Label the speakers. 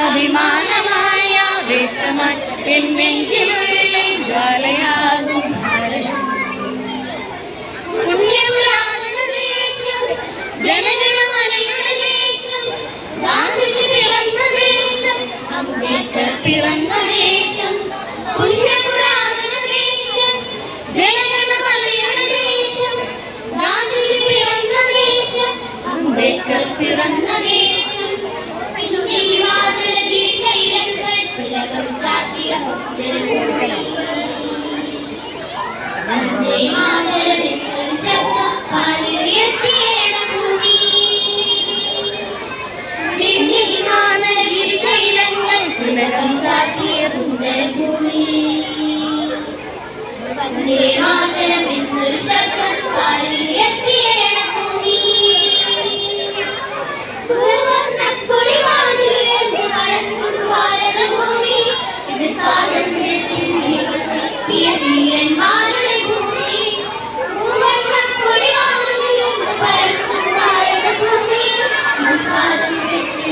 Speaker 1: അഭിമാനമായ ആവേശമായി എൻ നെഞ്ചിലുള്ളിൽ ജ്വാലയാകും പുണ്യപുരാതന ദേശം ജനഗണമനയുടെ ദേശം ഗാന്ധിജി പിറന്ന ദേശം അംബേദ്കർ പിറന്ന ദേശം പുണ്യപുരാതന ദേശം ജനഗണമനയുടെ ദേശം ഗാന്ധിജി പിറന്ന ദേശം അംബേദ്കർ പിറന്ന ദേശം തിലകം ചാർത്തിയ സുന്ദരഭൂമി വന്ദേ മാതരം എന്നൊരു ശബ്ദം പാലിയെത്തിയ രണഭൂമി ഭൂവർണ്ണക്കൊടി വാനിലുയർന്നു വളർന്നു ഭാരതഭൂമി ഇത് സ്വാതന്ത്ര്യത്തിൻ വിളികൾ പുലർത്തിയ വീരന്മാരുടെ ഭൂമി ഭൂവർണ്ണക്കൊടി വാനിലുയർന്നു വളർന്നു ഭാരതഭൂമി ഇത് സ്വാതന്ത്ര്യത്തിൻ